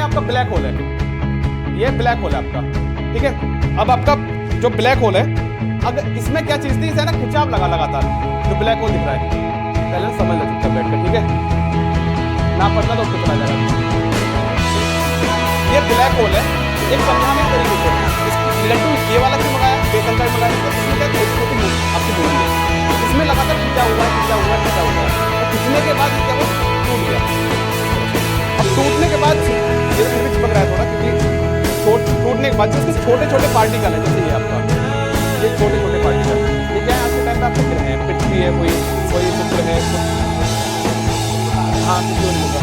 आपका black hole है, ये ब्लैक होल है आपका, ठीक है। अब आपका जो ब्लैक होल है, अगर इसमें क्या चीज थी, इसे ना खिंचाव लगा लगातार, जो ब्लैक होल दिख रहा है, पहले समझ लो चुपचाप बैठ कर, ठीक है ना, पढ़ना तो उसको चला जाएगा। ये ब्लैक होल है, एक समझाने के तरीके से लड्डू ये वाला क्यों मंगाया, बेसन का मंगाया, इसमें क्या छोटी छोटी आपकी बोली है, इसमें लगातार खिंचा हुआ है, खिंचा हुआ है, खिंचा हुआ है, तो खिंचने के बाद क्या वो टूट गया। अब टूटने के बाद ये फिर भी चिपक रहा है थोड़ा, क्योंकि टूटने के बाद इसके छोटे छोटे पार्टिकल है, जैसे ये आपका ये छोटे छोटे पार्टिकल, ये क्या है आज के टाइम पे आपको है, पृथ्वी है, कोई शुक्र है, हाँ कुछ नहीं होगा,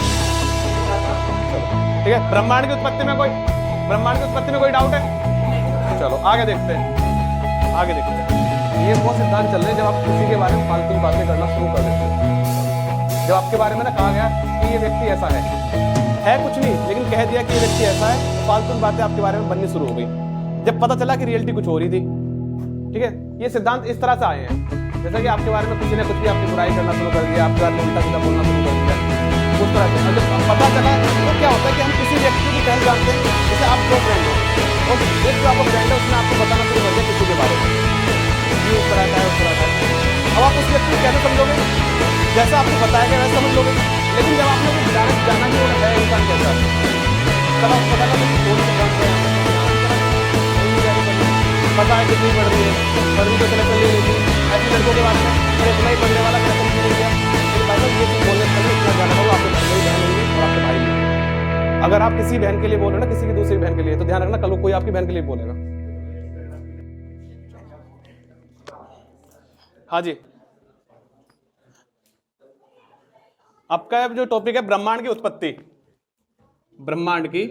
ठीक है। ब्रह्मांड की उत्पत्ति में कोई डाउट है? चलो आगे देखते हैं, आगे देखते हैं। ये वो सिद्धांत चल रहे हैं जब आप किसी के बारे में फालतू की बातें करना शुरू कर देते हैं। जब आपके बारे में ना कहा गया कि ये व्यक्ति ऐसा है कुछ नहीं, लेकिन कह दिया कि ये व्यक्ति ऐसा है, तो फालतू की बातें आपके बारे में बननी शुरू हो गई, जब पता चला कि रियलिटी कुछ हो रही थी, ठीक है। ये सिद्धांत इस तरह से आए हैं, जैसा कि आपके बारे में किसी ने कुछ भी आपकी बुराई करना शुरू कर दिया, आपके बारे में उल्टा सीधा बोलना शुरू कर दिया, उस तरह से। जब पता चला तो क्या होता है कि हम किसी व्यक्ति की पहल जानते हैं, जैसे आप जो फ्रेंड हो, और एक जो आपका फ्रेंड है उसने आपको बताना शुरू कर दिया किसी के बारे में, ये उस तरह का है, उस तरह का है। अब आप उस व्यक्ति को कैसे समझोगे? जैसा आपको बताया गया वैसे समझ लोगे, लेकिन जब आपने कुछ डायरेक्ट जाना कि वो है इंसान कैसा, तब आपको पता लगा पता है कितनी पढ़ रही है, पढ़ रही तो सिलेक्शन ले लेगी, ऐसे लड़कों के बारे में इतना ही पढ़ने वाला सिलेक्शन नहीं लिया, लेकिन भाई साहब ये चीज बोलने से पहले इतना जाना होगा, आपके भाई बहन होंगी और आपके भाई होंगे। अगर आप किसी बहन के लिए बोल रहे हो ना, किसी की दूसरी बहन के लिए, तो ध्यान रखना कल कोई आपकी बहन के लिए बोलेगा। हाँ जी, आपका जो टॉपिक है ब्रह्मांड की उत्पत्ति, ब्रह्मांड की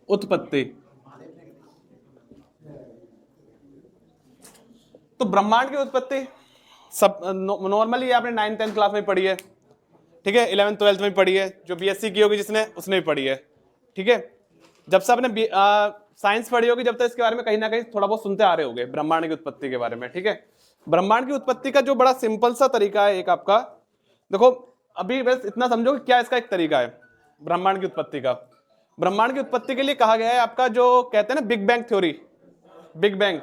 उत्पत्ति। तो ब्रह्मांड की उत्पत्ति सब नॉर्मली आपने 9th 10th क्लास में पढ़ी है, ठीक है, 11th 12th में पढ़ी है, जो बीएससी की होगी जिसने उसने भी पढ़ी है, ठीक है। जब से आपने साइंस पढ़ी होगी, जब तक इसके बारे में कहीं ना कहीं थोड़ा बहुत सुनते आ रहे होंगे ब्रह्मांड की उत्पत्ति के बारे में, ठीक है। ब्रह्मांड की उत्पत्ति का जो बड़ा सिंपल सा तरीका है एक आपका, देखो अभी बस इतना समझो कि क्या इसका एक तरीका है ब्रह्मांड की उत्पत्ति का। ब्रह्मांड की उत्पत्ति के लिए कहा गया है आपका, जो कहते हैं ना big bang theory, big bang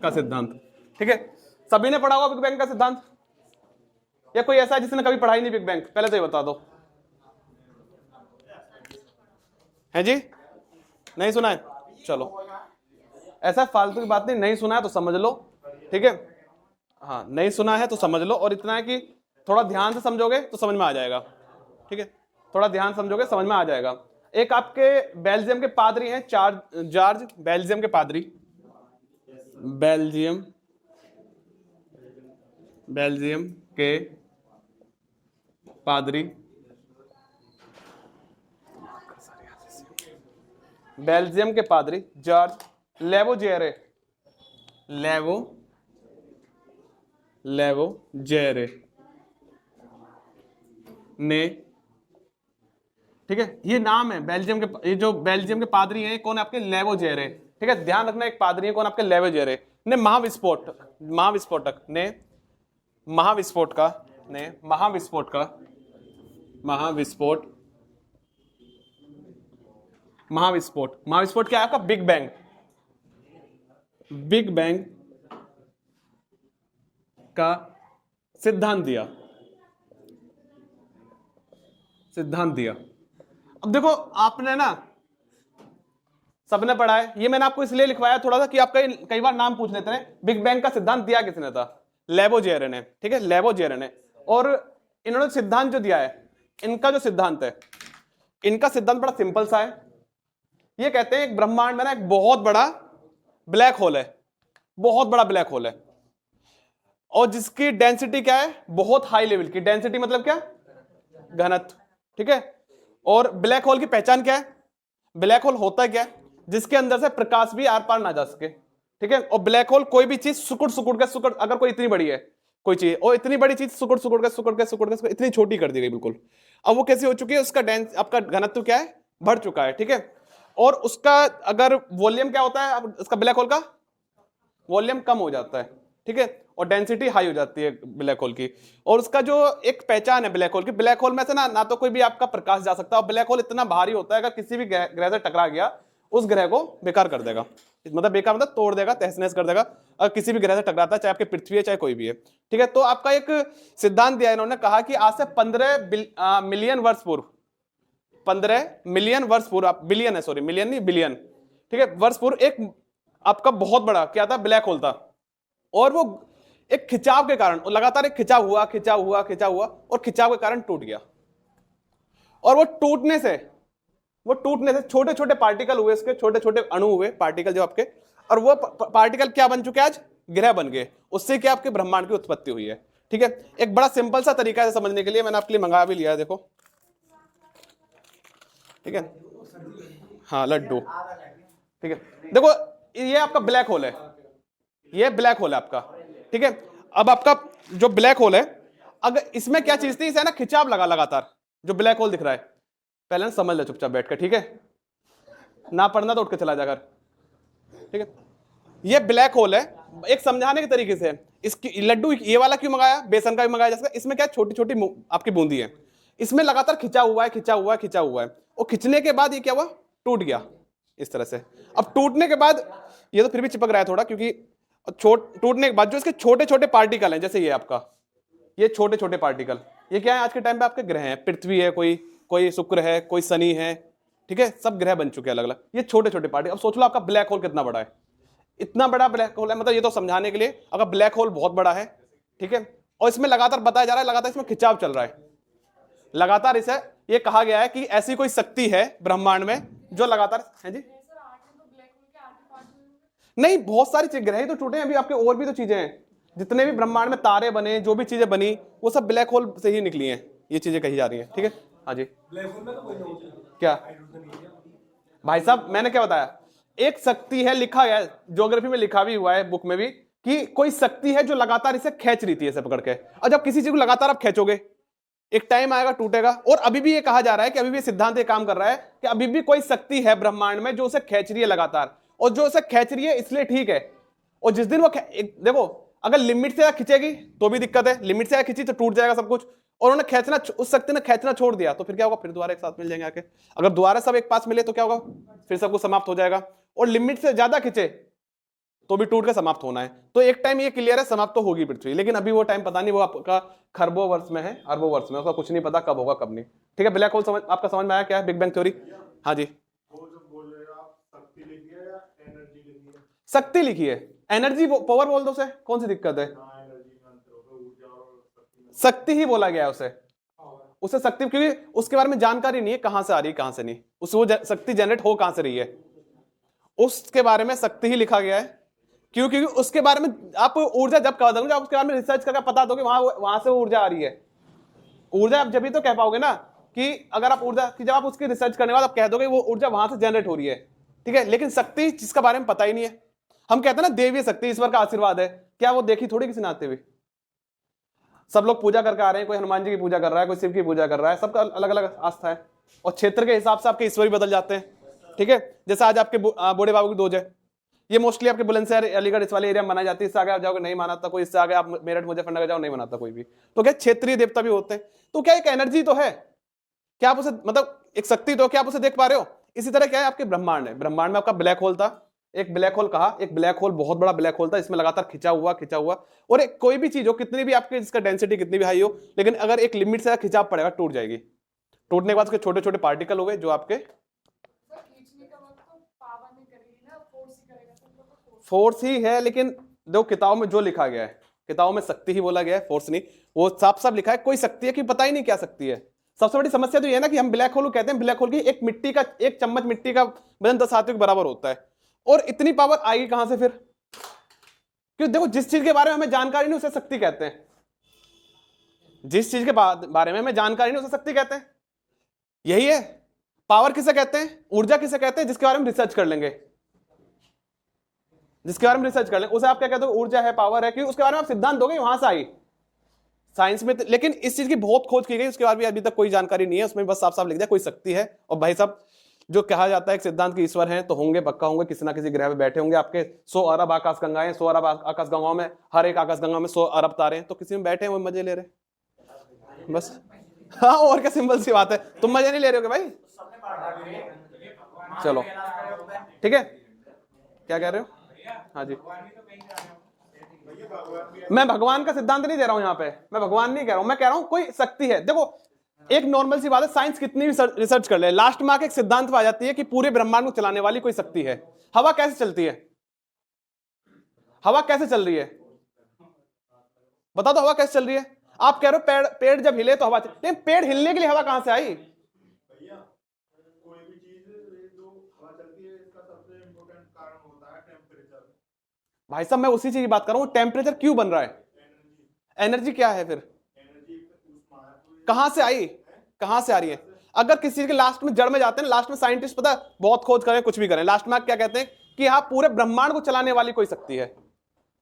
का सिद्धांत, ठीक है। सभी ने पढ़ा होगा बिग बैंग का सिद्धांत, या कोई ऐसा है जिसने कभी पढ़ा ही नहीं बिग बैंग? पहले तो ये बता दो, है जी? नहीं सुना है? चलो ऐसा फालतू की बात नहीं सुना है तो समझ लो, ठीक है। हाँ नहीं सुना है तो समझ लो, और इतना है कि थोड़ा ध्यान से समझोगे तो समझ में आ जाएगा, ठीक है। थोड़ा ध्यान समझोगे समझ में आ जाएगा। एक आपके बेल्जियम के पादरी हैं जॉर्ज, बेल्जियम के पादरी, बेल्जियम के पादरी, बेल्जियम के पादरी जॉर्ज लेवोजेरे ने, ठीक है, ये नाम है बेल्जियम के, ये जो बेल्जियम के पादरी हैं कौन है आपके? लेवोजेरे, ठीक है। ध्यान रखना एक पादरी है कौन आपके? लेवोजेरे ने महाविस्फोट क्या है आपका? बिग बैंग का सिद्धांत दिया। अब देखो आपने ना सबने पढ़ा है, ये मैंने आपको इसलिए लिखवाया थोड़ा सा कि आप कई बार नाम पूछ लेते हैं। बिग बैंग का सिद्धांत दिया किसने था? लेवोजेरे ने, ठीक है, लेवोजेरे ने। और इन्होंने सिद्धांत जो दिया है, इनका जो सिद्धांत है, इनका सिद्धांत बड़ा सिंपल सा है। ये कहते हैं एक ब्रह्मांड में ना एक बहुत बड़ा ब्लैक होल है, बहुत बड़ा ब्लैक होल है, और जिसकी डेंसिटी क्या है? बहुत हाई लेवल की डेंसिटी, मतलब क्या? घनत्व, ठीक है। और ब्लैक होल की पहचान क्या है? ब्लैक होल होता क्या है? जिसके अंदर से प्रकाश भी आर पार ना जा सके, ठीक है। और ब्लैक होल कोई भी चीज सुकुड़ अगर कोई इतनी बड़ी है कोई चीज, और इतनी बड़ी चीज सुकुड़ के इतनी छोटी कर दी गई बिल्कुल। अब वो कैसे हो चुकी है? उसका आपका घनत्व क्या है? बढ़ चुका है, ठीक है। और उसका अगर वॉल्यूम क्या होता है, अब इसका ब्लैक होल का वॉल्यूम कम हो जाता है, ठीक है, और डेंसिटी हाई हो जाती है ब्लैक होल की। और उसका जो एक पहचान है ब्लैक होल की, ब्लैक होल में से ना तो कोई भी आपका प्रकाश जा सकता है, और ब्लैक होल इतना भारी होता है अगर किसी भी ग्रह से टकरा गया उस ग्रह को बेकार कर देगा, मतलब बेकार मतलब तोड़ देगा, तहस नहस कर देगा, अगर किसी भी ग्रह से टकराता है, चाहे आपकी पृथ्वी है चाहे कोई भी है, ठीक है। तो आपका एक सिद्धांत दिया इन्होंने, कहा कि आज से 15 मिलियन वर्ष पूर्व, 15 मिलियन वर्ष पूर्व, बिलियन है, सॉरी मिलियन नहीं बिलियन, ठीक है, वर्ष पूर्व एक आपका बहुत बड़ा क्या था, ब्लैक होल था। और वो एक खिंचाव के कारण, लगातार एक खिंचाव हुआ और खिंचाव के कारण टूट गया। और वो टूटने से छोटे छोटे पार्टिकल हुए, इसके छोटे छोटे अणु हुए, पार्टिकल जो आपके, और वो पार्टिकल क्या बन चुके, आज ग्रह बन गए। उससे क्या आपके ब्रह्मांड की उत्पत्ति हुई है, ठीक है। एक बड़ा सिंपल सा तरीका है समझने के लिए, मैंने आपके लिए मंगा भी लिया है, देखो, ठीक है, हाँ लड्डू, ठीक है। देखो ये आपका ब्लैक होल है, ये ब्लैक होल है आपका, ठीक है। अब आपका जो ब्लैक होल है, अगर इसमें क्या चीज थी, इसे ना खिंचाव लगा लगातार, जो ब्लैक होल दिख रहा है, पहले ना समझ ले चुपचाप बैठ कर, ठीक है, ना पढ़ना तो उठ के चला जाकर, ठीक है। ये ब्लैक होल है, एक समझाने के तरीके से, इसकी लड्डू ये वाला क्यों मंगाया, बेसन का भी मंगाया जा सकता है, इसमें क्या छोटी छोटी आपकी बूंदी है, इसमें लगातार खिंचा हुआ है, और खिंचने के बाद ये क्या हुआ, टूट गया इस तरह से। अब टूटने के बाद ये तो फिर भी चिपक रहा है थोड़ा, क्योंकि टूटने के बाद जो इसके छोटे छोटे पार्टिकल हैं, जैसे ये आपका, ये छोटे छोटे पार्टिकल, ये क्या है, आज के टाइम पे आपके ग्रह हैं, पृथ्वी है, कोई शुक्र है, कोई शनि है, ठीक है, सब ग्रह बन चुके हैं अलग अलग, ये छोटे छोटे पार्टिकल। अब सोच लो आपका ब्लैक होल कितना बड़ा है, इतना बड़ा ब्लैक होल है, मतलब ये तो समझाने के लिए, अगर ब्लैक होल बहुत बड़ा है, ठीक है, और इसमें लगातार बताया जा रहा है, लगातार इसमें खिंचाव चल रहा है, लगातार इसे ये कहा गया है कि ऐसी कोई शक्ति है ब्रह्मांड में जो लगातार है जी, नहीं बहुत सारी चीज, ग्रह ही तो टूटे हैं अभी आपके, और भी तो चीजें हैं, जितने भी ब्रह्मांड में तारे बने, जो भी चीजें बनी, वो सब ब्लैक होल से ही निकली हैं, ये चीजें कही जा रही हैं, ठीक है। हाँ जी, क्या भाई साहब मैंने क्या बताया, एक शक्ति है, लिखा गया है ज्योग्राफी में, लिखा भी हुआ है बुक में भी, कि कोई शक्ति है जो लगातार इसे खींच रही थी ऐसे पकड़ के, और जब किसी चीज को लगातार आप खींचोगे, एक टाइम आएगा टूटेगा। और अभी भी ये कहा जा रहा है कि अभी भी सिद्धांत ये काम कर रहा है कि अभी भी कोई शक्ति है ब्रह्मांड में जो उसे खींच रही है लगातार, और जो उसे खींच रही है इसलिए ठीक है, और जिस दिन वो देखो अगर लिमिट से खींचेगी तो भी दिक्कत है, लिमिट से खींची तो टूट जाएगा सब कुछ, और उन्होंने खींचना, उस शक्ति ने खींचना छोड़ दिया तो फिर क्या होगा, फिर दोबारा एक साथ मिल जाएंगे आके, अगर दोबारा सब एक पास मिले तो क्या होगा, फिर सब कुछ समाप्त हो जाएगा। और लिमिट से ज्यादा खींचे तो भी टूट के समाप्त होना है, तो एक टाइम ये क्लियर है समाप्त तो होगी पृथ्वी, लेकिन अभी वो टाइम पता नहीं, वो आपका खरबों वर्ष में है, अरबों वर्ष में, उसका कुछ नहीं पता कब होगा कब नहीं, ठीक है। ब्लैक होल आपका समझ में आया क्या है, बिग बैंग थ्योरी। हाँ जी, शक्ति लिखी है, एनर्जी पावर बोल दो उसे, कौन सी दिक्कत है, शक्ति ही बोला गया है उसे शक्ति, क्योंकि उसके बारे में जानकारी नहीं है, कहां से आ रही है कहां से नहीं, उसे वो शक्ति जनरेट हो कहां से रही है, उसके बारे में शक्ति ही लिखा गया है। क्यों, क्योंकि उसके बारे में आप ऊर्जा जब कह दोगे, आप उसके बारे में रिसर्च करके पता दोगे वहां से ऊर्जा आ रही है, ऊर्जा आप जब भी तो कह पाओगे ना, कि अगर आप ऊर्जा की जब आप उसकी रिसर्च करने के बाद आप कह दोगे वो ऊर्जा वहां से जनरेट हो रही है, ठीक है। लेकिन शक्ति जिसका बारे में पता ही नहीं है, हम कहते हैं ना देवीय शक्ति ईश्वर का आशीर्वाद है, क्या वो देखी थोड़ी किसी ने आते हुए, सब लोग पूजा करके आ रहे हैं, कोई हनुमान जी की पूजा कर रहा है, कोई शिव की पूजा कर रहा है, सबका अलग अलग आस्था है, और क्षेत्र के हिसाब से आपके ईश्वर भी बदल जाते हैं, ठीक है। जैसे आज आपके बूढ़े बाबू की दोज है, ये मोस्टली आपके बुलंदशहर अलीगढ़ इस वाले एरिया में मनाई जाती है, इससे आगे आप जाओगे नहीं मानता कोई, इससे आगे आप मेरठ मुजफ्फरनगर जाओ नहीं मनाता कोई भी, तो क्या क्षेत्रीय देवता भी होते हैं, तो क्या एक एनर्जी तो है, क्या आप उसे, मतलब एक शक्ति तो क्या आप उसे देख पा रहे हो। इसी तरह क्या है आपके ब्रह्मांड है, ब्रह्मांड में आपका ब्लैक होल था, एक ब्लैक होल कहा, एक ब्लैक होल बहुत बड़ा ब्लैक होल था, इसमें लगातार खिंचा हुआ, और एक कोई भी चीज हो, कितनी भी आपके जिसका डेंसिटी कितनी भी हाई हो, लेकिन अगर एक लिमिट से खिंचाव पड़ेगा टूट जाएगी, टूटने के बाद उसके छोटे छोटे पार्टिकल हो गए जो आपके, फोर्स ही है, लेकिन दो किताबों में जो लिखा गया है, किताबों में शक्ति ही बोला गया है, फोर्स नहीं, वो साफ साफ लिखा है कोई शक्ति है कि पता ही नहीं क्या शक्ति है। सबसे बड़ी समस्या तो ये है ना कि हम ब्लैक होल को कहते हैं, ब्लैक होल की एक चम्मच मिट्टी का वजन 10 धातु के बराबर होता है, और इतनी पावर आएगी कहां से फिर, क्यों, देखो जिस चीज के बारे में हमें जानकारी नहीं उसे शक्ति कहते हैं, जिस चीज के बारे में हमें जानकारी नहीं उसे शक्ति कहते हैं, यही है। पावर किसे कहते हैं, ऊर्जा किसे कहते हैं, जिसके बारे में रिसर्च कर लेंगे, जिसके बारे में रिसर्च कर लेंगे उसे आप क्या कहते हो, ऊर्जा है, पावर है, क्योंकि उसके बारे में आप सिद्धांत दोगे वहां से आई साइंस में, लेकिन इस चीज की बहुत खोज की गई, उसके बाद भी अभी तक कोई जानकारी नहीं है, उसमें बस साफ साफ लिख दिया कोई शक्ति है। और भाई साहब जो कहा जाता है एक सिद्धांत की ईश्वर हैं तो होंगे, पक्का होंगे, किसी ना किसी ग्रह पे बैठे होंगे। आपके 100 अरब आकाश गंगाएं, 100 अरब आकाश गंगाओं में हर एक आकाश गंगा में 100 अरब तारे हैं, तो किसी में बैठे हैं वो मजे ले रहे बस। हाँ और क्या सिंपल सी बात है, तुम मजे नहीं ले रहे हो भाई। चलो ठीक है, क्या कह रहे हो? हाँ जी, मैं भगवान का सिद्धांत नहीं दे रहा हूं यहाँ पे, मैं भगवान नहीं कह रहा हूं, मैं कह रहा हूं कोई शक्ति है। देखो एक नॉर्मल सी बात है, साइंस कितनी भी रिसर्च कर ले, लास्ट में आके एक सिद्धांत पे आ जाती है कि पूरे ब्रह्मांड को चलाने वाली कोई शक्ति है। हवा कैसे चलती है? हवा कैसे चल रही है? बता दो, हवा कैसे चल रही है? आप कह रहे हो पेड़ जब हिले तो हवा लेकिन पेड़ हिलने के लिए हवा कहां से आई? भाई साहब मैं उसी चीज की बात कर रहा हूं, टेम्परेचर क्यों बन रहा है? एनर्जी क्या है फिर? कहां से आई? कहां से आ रही है? अगर किसी चीज के लास्ट में जड़ में जाते हैं, लास्ट में साइंटिस्ट पता बहुत खोज करें कुछ भी करें, लास्ट में क्या कहते हैं कि हाँ पूरे ब्रह्मांड को चलाने वाली कोई शक्ति है,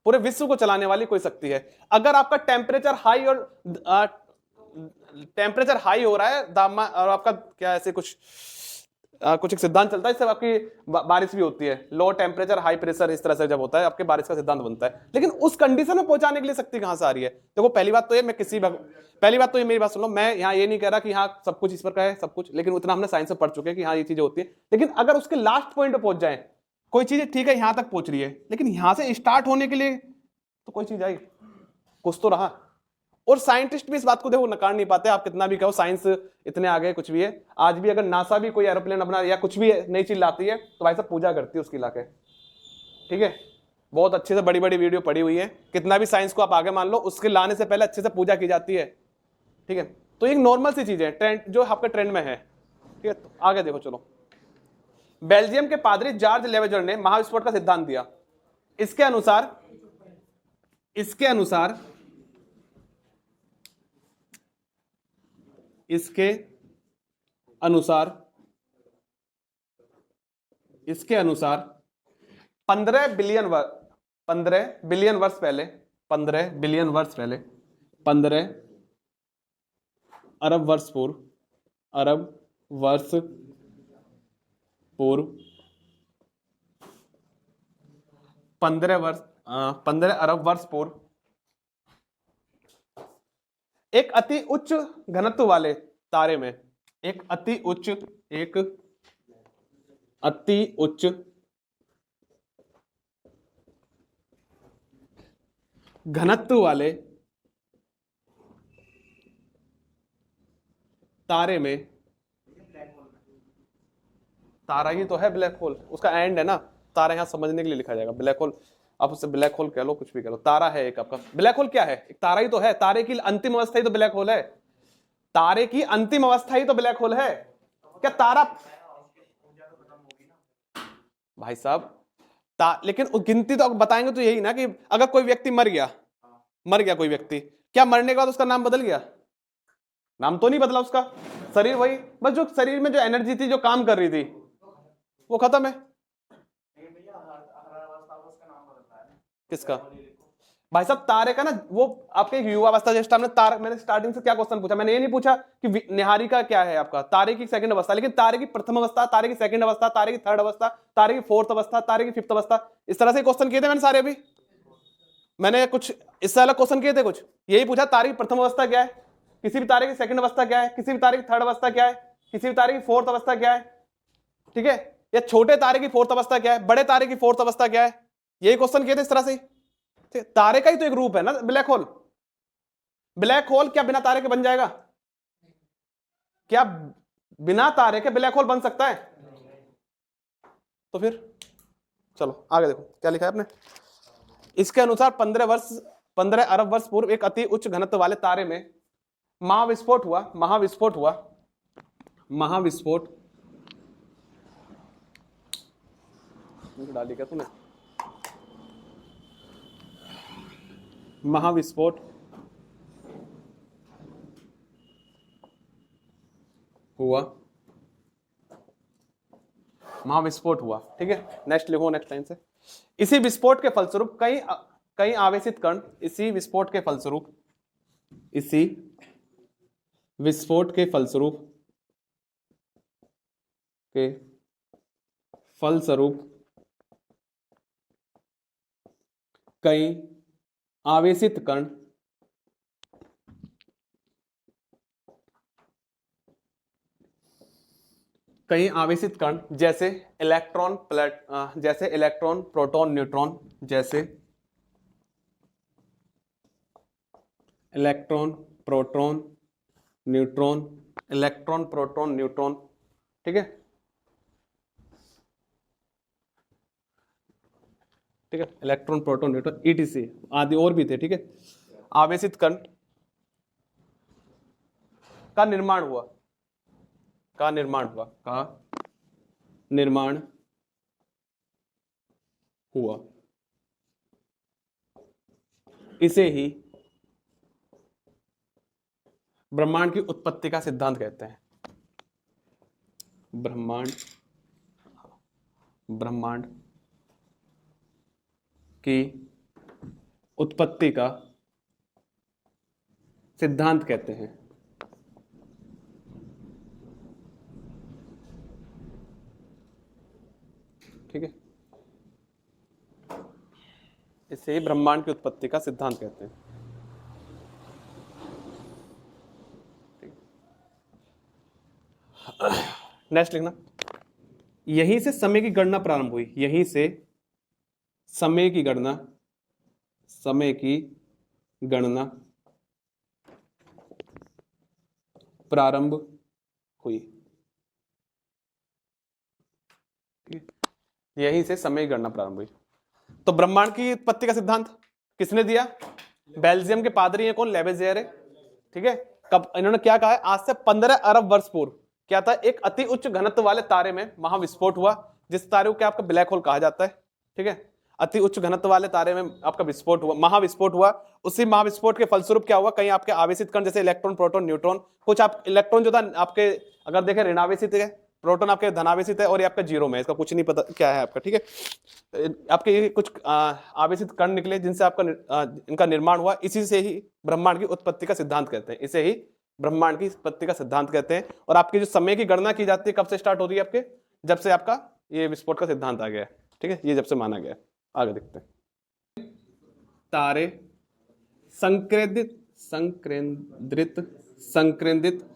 पूरे विश्व को चलाने वाली कोई शक्ति है। अगर आपका टेम्परेचर हाई और टेम्परेचर हाई हो रहा है और आपका क्या ऐसे कुछ एक सिद्धांत चलता है, इससे आपकी बारिश भी होती है। लो टेम्परेचर हाई प्रेशर इस तरह से जब होता है आपके बारिश का सिद्धांत बनता है। लेकिन उस कंडीशन में पहुंचाने के लिए शक्ति कहां से आ रही है? देखो पहली बात तो ये, मैं पहली बात तो ये मेरी बात सुन लो, मैं यहाँ ये नहीं कह रहा कि हाँ सब कुछ ईश्वर का है सब कुछ, लेकिन उतना हमने साइंस में पढ़ चुके हैं कि हाँ ये चीजें होती है। लेकिन अगर उसके लास्ट पॉइंट पे पहुंच जाए, कोई चीज ठीक है यहां तक पहुंच रही है, लेकिन यहां से स्टार्ट होने के लिए तो कोई चीज आई, कुछ तो रहा। और साइंटिस्ट भी इस बात को देखो नकार नहीं पाते, आप कितना भी कहो साइंस इतने आगे कुछ भी है। आज भी अगर नासा भी कोई एरोप्लेन अपना या कुछ भी नई चीज लाती है तो भाई साहब पूजा करती है उसकी लाके, ठीक है, बहुत अच्छे से बड़ी बड़ी वीडियो पड़ी हुई है। कितना भी साइंस को आप आगे मान लो, उसके लाने से पहले अच्छे से पूजा की जाती है, ठीक है। तो एक नॉर्मल सी चीज है, ट्रेंड जो आपके ट्रेंड में है, ठीक है। तो आगे देखो चलो, बेल्जियम के पादरी जॉर्ज लेवेजर ने महाविस्फोट का सिद्धांत दिया। इसके अनुसार इसके अनुसार इसके अनुसार 15 बिलियन वर्ष पहले 15 अरब वर्ष पूर्व 15 अरब वर्ष पूर्व एक अति उच्च घनत्व वाले तारे में, एक अति उच्च घनत्व वाले तारे में, तारा ही तो है ब्लैक होल, उसका एंड है ना, तारा यहां समझने के लिए लिखा जाएगा, ब्लैक होल आप उससे ब्लैक होल कह लो, कुछ भी कह लो, तारा है एक आपका। ब्लैक होल क्या है? एक तारा ही तो है, तारे की अंतिम अवस्था ही तो ब्लैक होल है, तारे की अंतिम अवस्था ही तो ब्लैक होल है। क्या तारा भाई साहब लेकिन गिनती तो बताएंगे तो यही ना कि अगर कोई व्यक्ति मर गया कोई व्यक्ति, क्या मरने के बाद उसका नाम बदल गया? नाम तो नहीं बदला उसका, शरीर वही, बस जो शरीर में जो एनर्जी थी जो काम कर रही थी वो खत्म है। किसका? भाई साहब तारे का ना, वो आपके युवावस्था, जैसे हमने मैंने स्टार्टिंग से क्या क्वेश्चन पूछा, मैंने ये नहीं पूछा कि निहारी का क्या है आपका, तारे की सेकंड अवस्था, लेकिन तारे की प्रथम अवस्था, तारे की सेकंड अवस्था, तारे की थर्ड अवस्था, तारे की फोर्थ अवस्था, तारे की फिफ्थ अवस्था, इस तरह से क्वेश्चन किए थे मैंने सारे। अभी मैंने कुछ इससे अलग क्वेश्चन किए थे, कुछ यही पूछा तारे की प्रथम अवस्था क्या है, किसी भी तारे की सेकंड अवस्था क्या है, किसी भी तारे की थर्ड अवस्था क्या है, किसी भी तारे की फोर्थ अवस्था क्या है, ठीक है, या छोटे तारे की फोर्थ अवस्था क्या है, बड़े तारे की फोर्थ अवस्था क्या है, यही क्वेश्चन किए थे इस तरह से। तारे का ही तो एक रूप है ना ब्लैक होल। ब्लैक होल क्या बिना तारे के बन जाएगा? क्या बिना तारे के ब्लैक होल बन सकता है? तो फिर चलो आगे देखो क्या लिखा है आपने। इसके अनुसार 15 अरब वर्ष पूर्व एक अति उच्च घनत्व वाले तारे में महाविस्फोट डाली क्या तूने? महाविस्फोट हुआ, ठीक है। नेक्स्ट लिखो, नेक्स्ट लाइन से। इसी विस्फोट के फलस्वरूप कई आवेशित कण, इसी विस्फोट के फलस्वरूप फलस्वरूप कई आवेशित कण जैसे इलेक्ट्रॉन प्रोटॉन न्यूट्रॉन, जैसे इलेक्ट्रॉन प्रोटॉन न्यूट्रॉन, ठीक है, इलेक्ट्रॉन प्रोटॉन न्यूट्रॉन ईटीसी आदि और भी थे, ठीक है, आवेशित कण का निर्माण हुआ, इसे ही ब्रह्मांड की उत्पत्ति का सिद्धांत कहते हैं। ब्रह्मांड की उत्पत्ति का सिद्धांत कहते हैं। ठीक है, इसे ब्रह्मांड की उत्पत्ति का सिद्धांत कहते हैं। नेक्स्ट लिखना, यहीं से समय की गणना प्रारंभ हुई। यहीं से समय की गणना प्रारंभ हुई। यहीं से समय की गणना प्रारंभ हुई। तो ब्रह्मांड की उत्पत्ति का सिद्धांत किसने दिया? बेल्जियम के पादरी हैं, कौन? लेबेजियर है। ठीक है, कब इन्होंने क्या कहा है? आज से 15 अरब वर्ष पूर्व क्या था? एक अति उच्च घनत्व वाले तारे में महाविस्फोट हुआ, जिस तारे को क्या आपका ब्लैक होल कहा जाता है। ठीक है, अति उच्च घनत्व वाले तारे में आपका विस्फोट हुआ, महाविस्फोट हुआ। उसी महाविस्फोट के फलस्वरूप क्या हुआ? कहीं आपके आवेशित कण जैसे इलेक्ट्रॉन, प्रोटॉन, न्यूट्रॉन, कुछ आप इलेक्ट्रॉन जो था आपके अगर देखें ऋणावेशित है, प्रोटॉन आपके धनावेशित है और ये आपका जीरो में है, इसका कुछ नहीं पता क्या है आपका। ठीक है, आपके ये कुछ आवेशित कण निकले जिनसे आपका इनका निर्माण हुआ। इसी से ही ब्रह्मांड की उत्पत्ति का सिद्धांत कहते हैं। इसे ही ब्रह्मांड की उत्पत्ति का सिद्धांत कहते हैं। और आपकी जो समय की गणना की जाती है कब से स्टार्ट हो रही है? आपके जब से आपका ये विस्फोट का सिद्धांत आ गया है। ठीक है, ये जब से माना गया है। आगे देखते हैं। तारे संकेंद्रित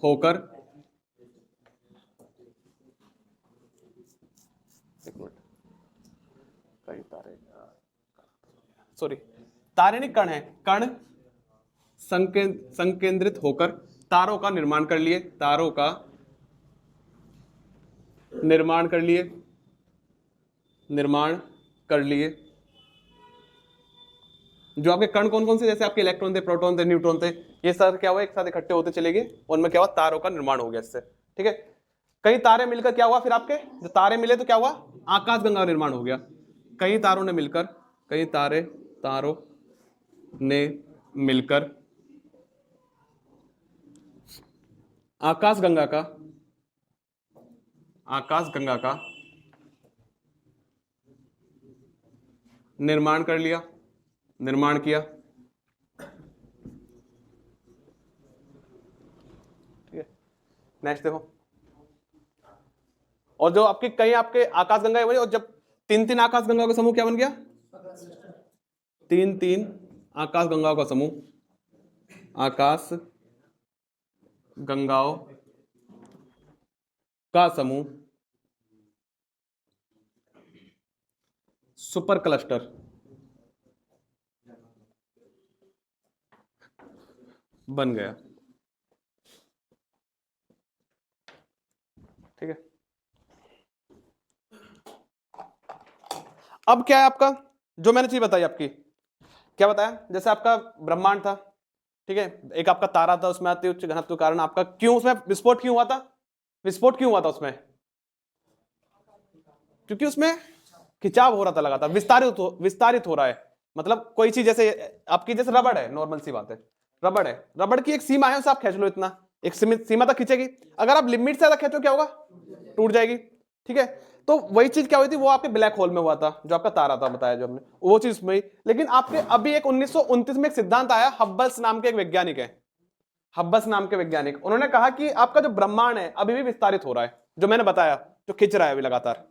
होकर, एक मिनट, कई तारे, सॉरी तारे नहीं कण है, कण संकेंद्रित होकर तारों का निर्माण कर लिए, निर्माण कर लिए। जो आपके कण कौन कौन से? जैसे आपके इलेक्ट्रॉन थे, प्रोटॉन थे, न्यूट्रॉन थे, ये सारे क्या हुआ? एक साथ इकट्ठे होते चले गए, उनमें क्या हुआ? तारों का निर्माण हो गया इससे। ठीक है, कई तारे मिलकर क्या हुआ? फिर आपके जो तारे मिले तो क्या हुआ? आकाशगंगा का निर्माण हो गया। कई तारों ने मिलकर आकाशगंगा का निर्माण किया। ठीक है, नेक्स्ट देखो। और जो आपके कई आपके आकाशगंगा बनी, और जब 3-3 आकाशगंगाओं का समूह क्या बन गया? 3-3 आकाशगंगाओं का समूह, आकाश गंगाओं का समूह सुपर क्लस्टर बन गया। ठीक है, अब क्या है आपका? जो मैंने चीज बताई आपकी, क्या बताया? जैसे आपका ब्रह्मांड था, ठीक है, एक आपका तारा था, उसमें अति उच्च घनत्व के कारण आपका क्यों उसमें विस्फोट क्यों हुआ था? विस्फोट क्यों हुआ था उसमें? क्योंकि उसमें खिंचाव हो रहा था लगातार, विस्तारित हो रहा है। मतलब कोई चीज जैसे आपकी, जैसे रबड़ है, नॉर्मल सी बात है, रबड़ है, रबड़ की एक सीमा है, उसे आप खींच लो इतना, एक सीमा तक खींचेगी। अगर आप लिमिट से ज्यादा खींचो क्या होगा? टूट जाएगी। ठीक है, तो वही चीज क्या हुई थी? वो आपके ब्लैक होल में हुआ था, जो आपका तारा था बताया जो हमने, वो चीज में। लेकिन आपके अभी एक 1929 में एक सिद्धांत आया, हब्बल्स नाम के एक वैज्ञानिक है, हब्बल्स नाम के वैज्ञानिक, उन्होंने कहा कि आपका जो ब्रह्मांड है अभी भी विस्तारित हो रहा है, जो मैंने बताया, जो खिंच रहा है अभी लगातार।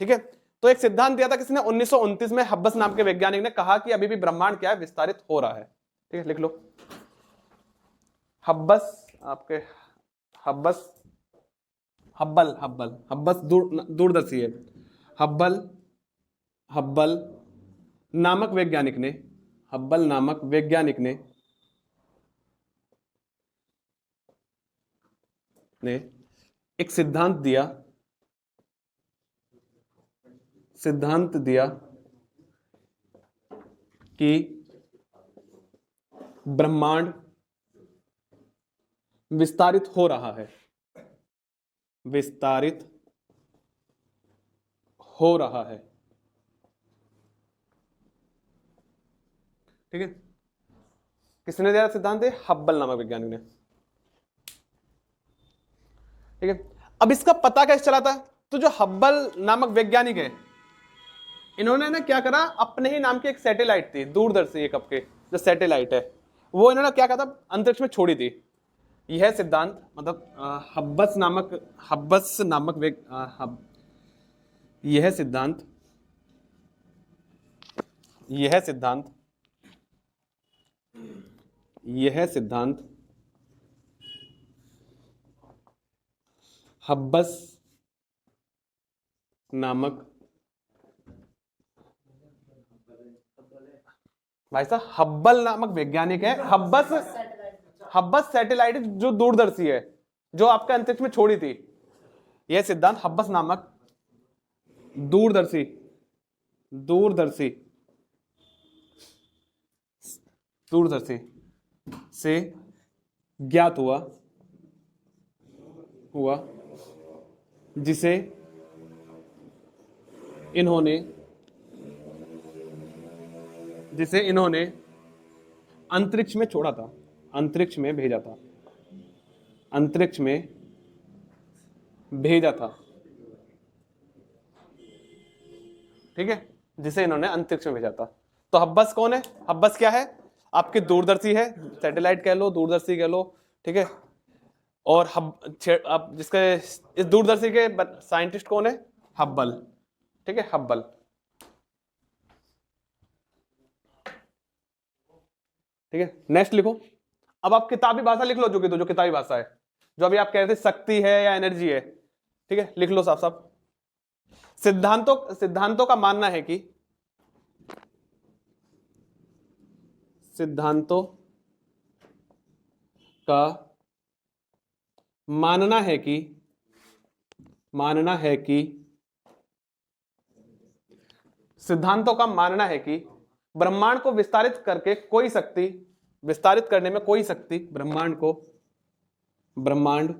ठीक है, तो एक सिद्धांत दिया था किसने 1929 में, हब्बस नाम के वैज्ञानिक ने कहा कि अभी भी ब्रह्मांड क्या है, विस्तारित हो रहा है। ठीक है, लिख लो हब्बस, आपके हब्बस, हब्बल हब्बल हब्बस दूरदर्शी है। हब्बल, हब्बल नामक वैज्ञानिक ने, हब्बल नामक वैज्ञानिक ने एक सिद्धांत दिया, सिद्धांत दिया कि ब्रह्मांड विस्तारित हो रहा है, विस्तारित हो रहा है। ठीक है, किसने दिया सिद्धांत है, हब्बल नामक वैज्ञानिक ने। ठीक है, अब इसका पता कैसे चला था, तो जो हब्बल नामक वैज्ञानिक है, इन्होंने ना क्या करा, अपने ही नाम की एक सैटेलाइट थी दूरदर्शी, एक आपके जो सैटेलाइट है वो इन्होंने क्या कहा था, अंतरिक्ष में छोड़ी थी। यह सिद्धांत मतलब हब्बस नामक यह सिद्धांत हब्बस नामक, भाई साहब हब्बल नामक वैज्ञानिक है, हब्बस सैटेलाइट जो दूरदर्शी है, जो आपके अंतरिक्ष में छोड़ी थी, यह सिद्धांत हब्बस नामक दूरदर्शी से ज्ञात हुआ जिसे इन्होंने अंतरिक्ष में छोड़ा था, अंतरिक्ष में भेजा था। ठीक है, जिसे इन्होंने अंतरिक्ष में भेजा था। तो हब्बस कौन है, हब्बस क्या है, आपकी दूरदर्शी है, सैटेलाइट कह लो, दूरदर्शी कह लो। ठीक है, और आप जिसके इस दूरदर्शी के साइंटिस्ट कौन है, हब्बल। ठीक है, हब्बल। ठीक है, नेक्स्ट लिखो। अब आप किताबी भाषा लिख लो, जो किताबी भाषा है, जो अभी आप कह रहे थे शक्ति है या एनर्जी है। ठीक है, लिख लो साफ साफ। सिद्धांतों का मानना है कि सिद्धांतों का मानना है कि ब्रह्मांड को विस्तारित करने में कोई शक्ति ब्रह्मांड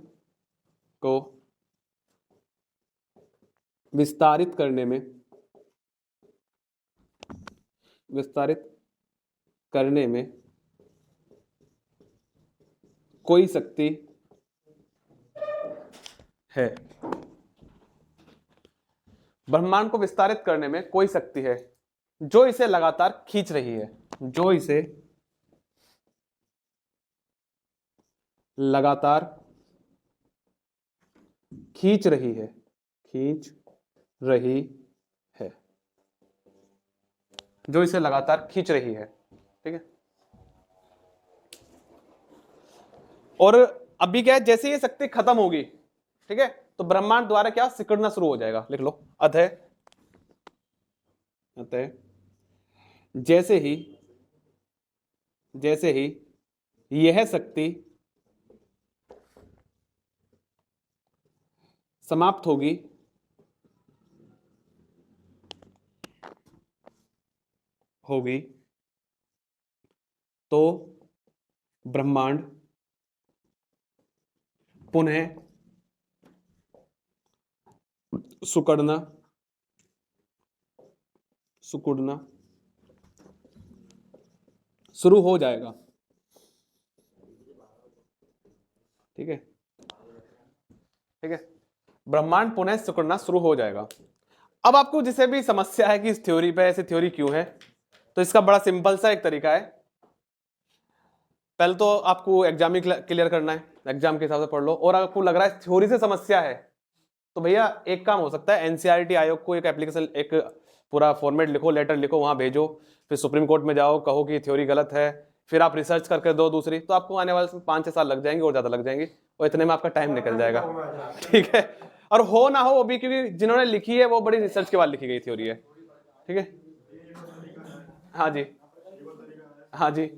को विस्तारित करने में कोई शक्ति है। ब्रह्मांड को विस्तारित करने में कोई शक्ति है जो इसे लगातार खींच रही है, खींच रही है। जो इसे लगातार खींच रही है। ठीक है, और अभी क्या है, जैसे ये शक्ति खत्म होगी, ठीक है, तो ब्रह्मांड द्वारा क्या सिकुड़ना शुरू हो जाएगा। लिख लो, अतः जैसे ही यह शक्ति समाप्त होगी, तो ब्रह्मांड पुनः सिकुड़ना शुरू हो जाएगा। ठीक है, ब्रह्मांड पुनः सिकुड़ना शुरू हो जाएगा। अब आपको जिसे भी समस्या है कि इस थ्योरी पे ऐसी थ्योरी क्यों है, तो इसका बड़ा सिंपल सा एक तरीका है। पहले तो आपको एग्जाम ही क्लियर करना है, एग्जाम के हिसाब से पढ़ लो, और आपको लग रहा है थ्योरी से समस्या है तो भैया एक काम हो सकता है, एनसीईआरटी आयोग को एक एप्लीकेशन, एक पूरा फॉर्मेट लिखो, लेटर लिखो, वहां भेजो, फिर सुप्रीम कोर्ट में जाओ, कहो कि थ्योरी गलत है, फिर आप रिसर्च करके दो दूसरी, तो आपको आने वाले 5-6 साल लग जाएंगे और ज्यादा लग जाएंगे, और इतने में आपका टाइम निकल जाएगा। ठीक है, और हो ना हो वो भी, क्योंकि जिन्होंने लिखी है वो बड़ी रिसर्च के बाद लिखी गई थ्योरी है। ठीक है, हाँ जी, हाँ जी,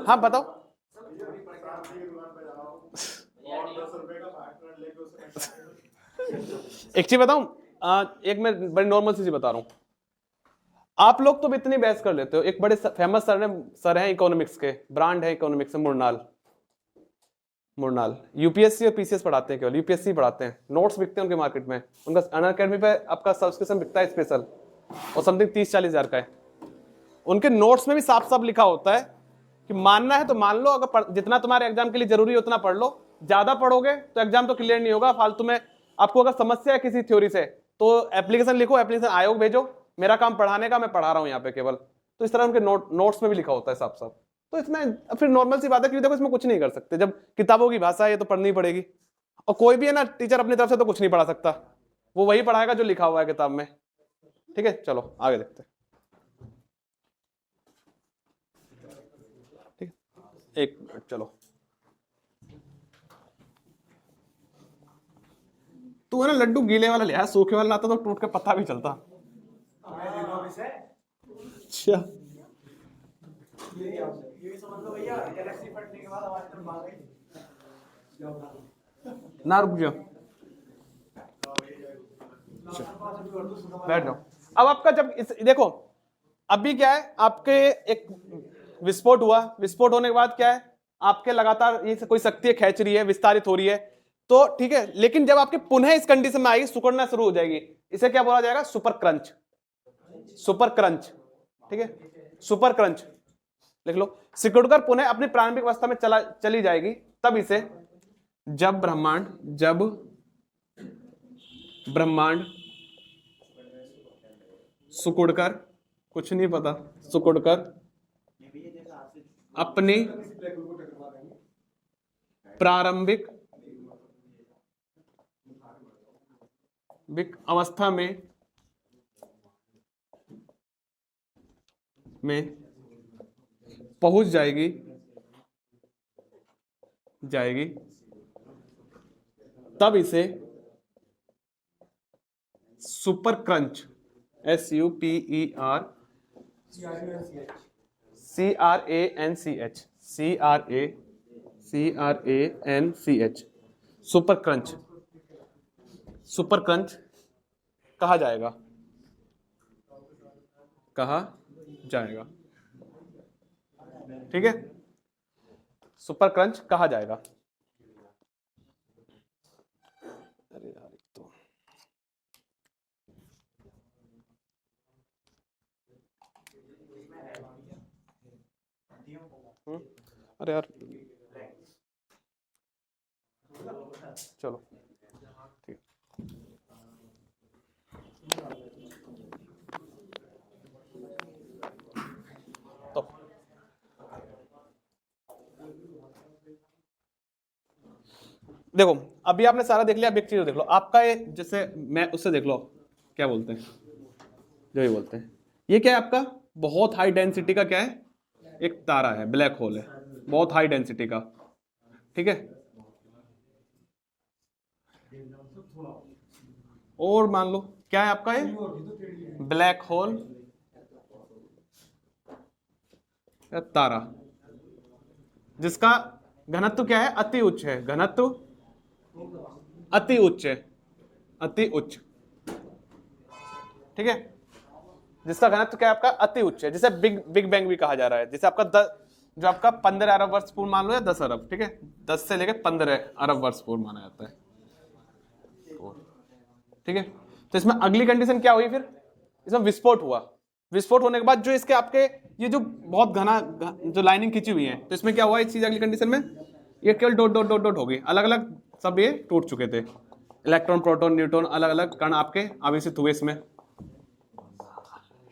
हाँ बताओ। एक चीज बताऊं, एक मैं बड़ी नॉर्मल सी बता रहा हूं, आप लोग तो इतनी बहस कर लेते हो, एक बड़े फेमस सर हैं इकोनॉमिक्स के, ब्रांड है इकोनॉमिक्स में, मुरनाल, यूपीएससी और पीसीएस पढ़ाते हैं, केवल यूपीएससी पढ़ाते हैं, नोट्स बिकते हैं उनके मार्केट में, उनका अनअकैडमी पे आपका सब्सक्रिप्शन बिकता है स्पेशल, और समथिंग 30-40 हजार का है। उनके नोट्स में भी साफ साफ लिखा होता है कि मानना है तो मान लो, अगर जितना तुम्हारे एग्जाम के लिए जरूरी है उतना पढ़ लो, ज्यादा पढ़ोगे तो एग्जाम तो क्लियर नहीं होगा, फालतू में। आपको अगर समस्या है किसी थ्योरी से तो एप्लीकेशन लिखो, एप्लीकेशन आयोग भेजो, मेरा काम पढ़ाने का, मैं पढ़ा रहा हूं यहाँ पे केवल। तो इस तरह उनके नोट्स में भी लिखा होता है साफ साफ। तो इसमें फिर नॉर्मल सी बात है कि देखो इसमें कुछ नहीं कर सकते, जब किताबों की भाषा है ये तो पढ़नी पड़ेगी, और कोई भी है ना टीचर अपनी तरफ से तो कुछ नहीं पढ़ा सकता, वो वही पढ़ाएगा जो लिखा हुआ है किताब में। ठीक है, चलो आगे देखते हैं। ठीक है, एक मिनट, चलो तू है ना लड्डू गीले वाला लिया, सूखे वाला लाता तो टूट के पत्ता भी चलता। अच्छा, ना रुक जाओ, बैठ जाओ। अब आपका जब देखो अभी क्या है, आपके एक विस्फोट हुआ, विस्फोट होने के बाद क्या है, आपके लगातार ये कोई शक्ति खींच रही है, विस्तारित हो रही है, तो ठीक है, लेकिन जब आपके पुनः इस कंडीशन में आएगी, सिकुड़ना शुरू हो जाएगी, इसे क्या बोला जाएगा, सुपर क्रंच, सुपर क्रंच। ठीक है, सुपर क्रंच लिख लो। सिकुड़कर पुनः अपनी प्रारंभिक अवस्था में चली जाएगी, तब इसे जब ब्रह्मांड सिकुड़कर, कुछ नहीं पता, सिकुड़कर अपनी प्रारंभिक अवस्था में पहुंच जाएगी, तब इसे super crunch, CRANCH super crunch कहा जाएगा, ठीक है, सुपर क्रंच कहा जाएगा। अरे यार तो अरे यार चलो ठीक। तो देखो अभी आपने सारा देख लिया, अब एक चीज देख लो, आपका ये जैसे मैं उससे देख लो, क्या बोलते हैं, जो ये बोलते हैं, ये क्या है आपका, बहुत हाई डेंसिटी का क्या है, एक तारा है, ब्लैक होल है, बहुत हाई डेंसिटी का। ठीक है, और मान लो क्या है आपका ये ब्लैक होल तारा, जिसका घनत्व क्या है, अति उच्च है, घनत्व अति उच्च है, अति उच्च। ठीक है, जिसका घनत्व क्या है आपका, अति उच्च है, जिसे बिग बैंग भी कहा जा रहा है, जिसे आपका जो आपका 15 अरब वर्ष पूर्व मान लो या 10 अरब, ठीक है, 10 से लेकर 15 अरब वर्ष पूर्व माना जाता है। ठीक है, तो इसमें अगली कंडीशन क्या हुई, फिर इसमें विस्फोट हुआ, विस्फोट होने के बाद जो इसके आपके ये जो बहुत घना जो लाइनिंग खींची हुई है, तो इसमें क्या हुआ, इस चीज अगली कंडीशन में ये केवल डॉट डॉट डॉट डॉट हो गई, अलग अलग सब ये टूट चुके थे, इलेक्ट्रॉन प्रोटॉन न्यूट्रॉन अलग अलग कण आपके आवेशित हुए इसमें।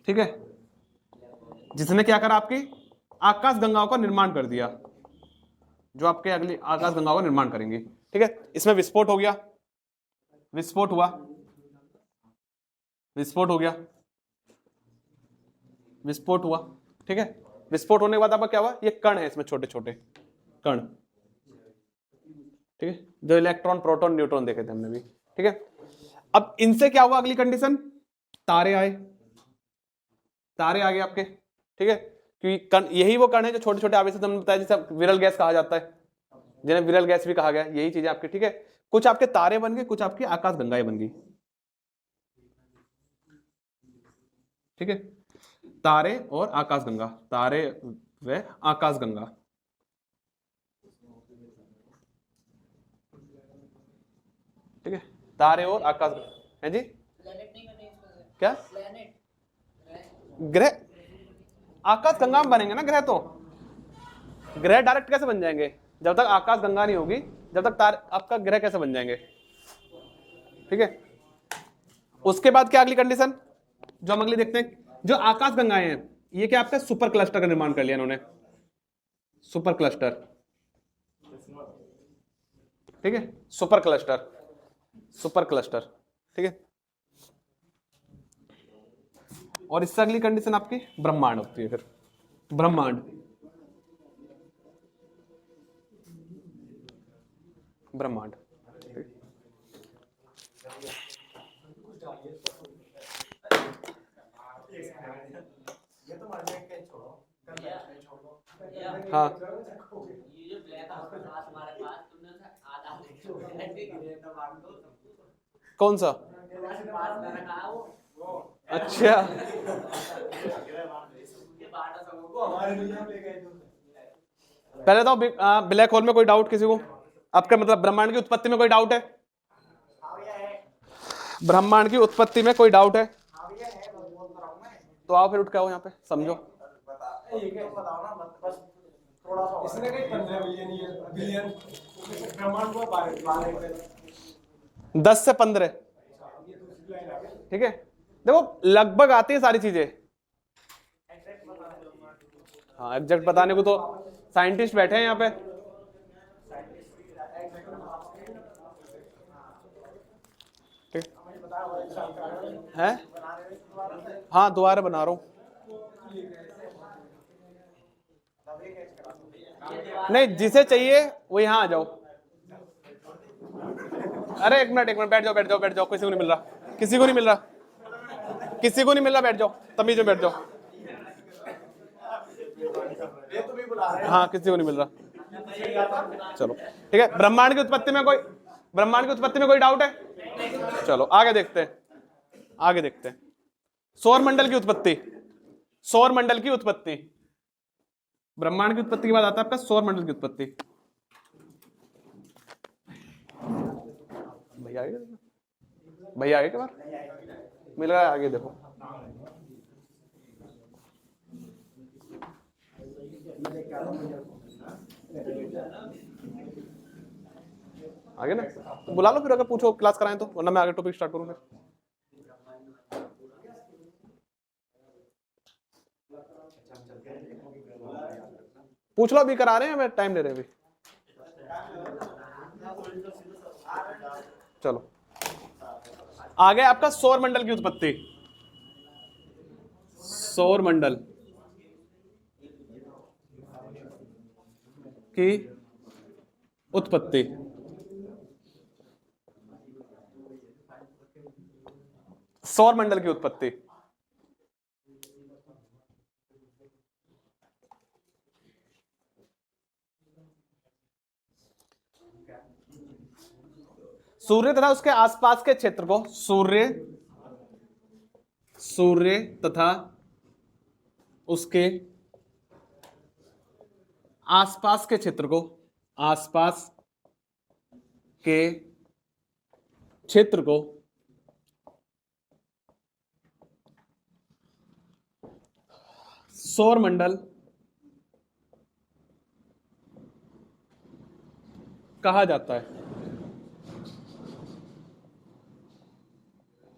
ठीक है, जिसने क्या करा, आपकी आकाश गंगाओं का निर्माण कर दिया, जो आपके अगली आकाश गंगाओं का निर्माण करेंगे। ठीक है, इसमें विस्फोट हो गया, विस्फोट हुआ, विस्फोट हो गया, विस्फोट हुआ, ठीक है। विस्फोट होने के बाद आपका क्या हुआ, ये कण है, इसमें छोटे छोटे कण, ठीक है, जो इलेक्ट्रॉन प्रोटॉन न्यूट्रॉन देखे थे हमने भी, ठीक है। अब इनसे क्या हुआ, अगली कंडीशन, तारे आए, तारे आ गए आपके, ठीक है, क्योंकि कण, यही वो कण है जो छोटे छोटे आवेश हमने बताया, जिसे विरल गैस कहा जाता है, जिन्हें विरल गैस भी कहा गया, यही चीजें आपके, ठीक है। कुछ आपके तारे बन गए, कुछ आपकी आकाश गंगाएं बन गई, ठीक है, तारे और आकाश गंगा, तारे व आकाश गंगा, ठीक है, तारे और आकाश है जी, क्या ग्रह, आकाश गंगा में बनेंगे ना ग्रह, तो ग्रह डायरेक्ट कैसे बन जाएंगे, जब तक आकाश गंगा नहीं होगी, जब तक तारे, आपका ग्रह कैसे बन जाएंगे, ठीक है। उसके बाद क्या अगली कंडीशन जो हम अगली देखते हैं, जो आकाश गंगाएं हैं, ये क्या आपका सुपर क्लस्टर का निर्माण कर लिया इन्होंने, सुपर क्लस्टर, ठीक है, सुपर क्लस्टर, सुपर क्लस्टर, ठीक है। और इससे अगली कंडीशन आपकी ब्रह्मांड होती है, फिर ब्रह्मांड, ब्रह्मांड, हाँ, कौन सा, अच्छा, पहले तो ब्लैक होल में कोई डाउट किसी को, आपका मतलब ब्रह्मांड की उत्पत्ति में कोई डाउट है, ब्रह्मांड की उत्पत्ति में कोई डाउट है, तो आओ फिर उठ के आओ यहाँ पे, समझो। इसमें कहीं 15 बिलियन 10 से 15, ठीक है, देखो लगभग आती है सारी चीजें, हाँ एग्जैक्ट बताने को तो साइंटिस्ट बैठे हैं यहाँ पे, ठीक है, हाँ दोबारा बना रहा हूँ, नहीं जिसे चाहिए वो यहाँ आ जाओ, अरे एक मिनट बैठ जाओ, बैठ जाओ, बैठ जाओ, किसी को नहीं मिल रहा, किसी को नहीं मिल रहा, किसी को नहीं मिल रहा, बैठ जाओ, तमीज में बैठ जाओ, हाँ किसी को नहीं मिल रहा, चलो ठीक है। ब्रह्मांड की उत्पत्ति में कोई, ब्रह्मांड की उत्पत्ति में कोई डाउट है, चलो आगे देखते हैं, आगे देखते हैं, सौर मंडल की उत्पत्ति, सौर मंडल की उत्पत्ति, ब्रह्मांड की उत्पत्ति के बाद आता है आपका सौर मंडल की उत्पत्ति, भैया आगे, भैया आगे, क्या बार मिल रहा है, आगे देखो, आगे ना, तो बुला लो फिर, अगर पूछो क्लास कराएं तो, वरना मैं आगे टॉपिक स्टार्ट करूं फिर। पूछ लो, अभी करा रहे हैं, हमें टाइम ले रहे हैं अभी, चलो आगे आपका सौर मंडल की उत्पत्ति, सौर मंडल की उत्पत्ति, सौर मंडल की उत्पत्ति, सूर्य तथा उसके आसपास के क्षेत्र को, सूर्य तथा उसके आसपास के क्षेत्र को, आसपास के क्षेत्र को सौर मंडल कहा जाता है,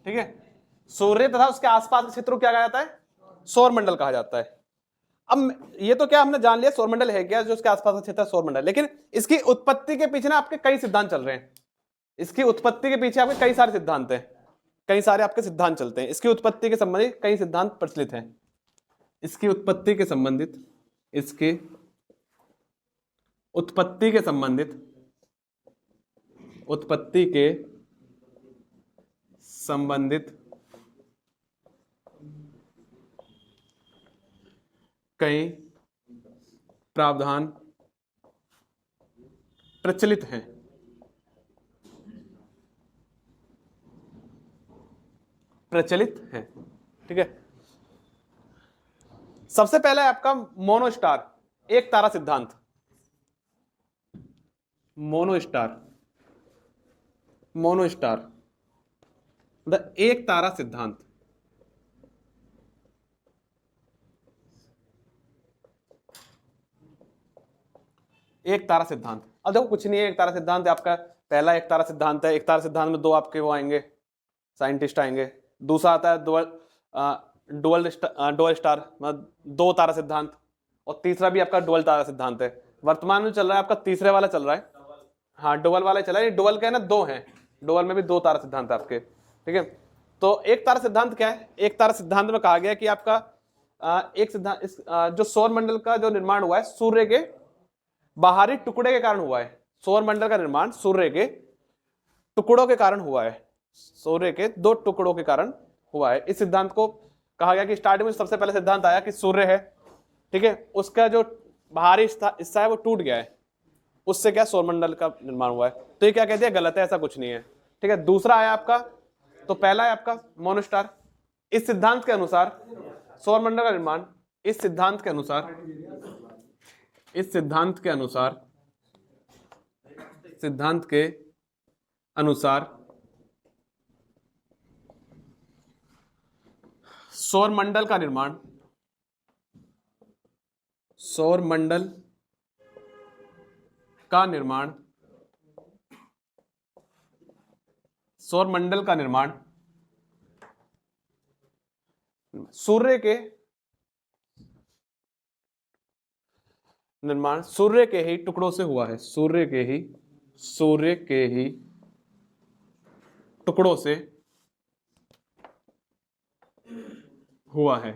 ठीक है। सूर्य तथा उसके आसपास के क्षेत्र को क्या कहा जाता है, सौर मंडल कहा जाता है। अब ये तो क्या हमने जान लिया सौरमंडल है क्या, जो उसके आसपास का क्षेत्र है सौरमंडल, लेकिन इसकी उत्पत्ति के पीछे ना आपके कई सिद्धांत चल रहे हैं। इसकी उत्पत्ति के पीछे आपके कई सारे सिद्धांत हैं, कई सारे आपके सिद्धांत चलते हैं। इसकी उत्पत्ति के संबंधित कई सिद्धांत प्रचलित हैं। इसकी उत्पत्ति के संबंधित, इसके उत्पत्ति के संबंधित, उत्पत्ति के संबंधित कई प्रावधान प्रचलित हैं। प्रचलित हैं, ठीक है। सबसे पहला है आपका मोनोस्टार, एक तारा सिद्धांत। मोनोस्टार, मोनोस्टार मतलब एक तारा सिद्धांत। एक तारा सिद्धांत, अब देखो कुछ नहीं है, एक तारा सिद्धांत है आपका, पहला एक तारा सिद्धांत है। एक तारा सिद्धांत में दो आपके वो आएंगे, साइंटिस्ट आएंगे। दूसरा आता है डुअल स्टार मतलब दो तारा सिद्धांत, और तीसरा भी आपका डुअल तारा सिद्धांत है। वर्तमान में चल रहा है आपका तीसरे वाला चल रहा है, हाँ डुअल वाला चल रहा है। डुअल क्या है ना, दो हैं, डुअल में भी दो तारा सिद्धांत है आपके, ठीक है। तो एक तारा सिद्धांत क्या है, एक तारा सिद्धांत में कहा गया कि आपका एक सिद्धांत जो सौर मंडल का जो निर्माण हुआ है सूर्य के बाहरी टुकड़े के कारण हुआ है। सौर मंडल का निर्माण सूर्य के टुकड़ों के कारण हुआ है, सूर्य के दो टुकड़ों के कारण हुआ है। इस सिद्धांत को कहा गया कि स्टार्टिंग में सबसे पहले सिद्धांत आया कि सूर्य है, ठीक है, उसका जो बाहरी हिस्सा है वो टूट गया है, उससे क्या सौरमंडल का निर्माण हुआ है। तो ये क्या कह दिया, गलत है, ऐसा कुछ नहीं है, ठीक है। दूसरा आया आपका, तो पहला है आपका मोनोस्टार। इस सिद्धांत के अनुसार सौरमंडल का निर्माण, इस सिद्धांत के अनुसार, इस सिद्धांत के अनुसार, सिद्धांत के अनुसार सौरमंडल का निर्माण, सौरमंडल का निर्माण, सौरमंडल का निर्माण सूर्य के निर्माण सूर्य के ही टुकड़ों से हुआ है, सूर्य के ही टुकड़ों से हुआ है,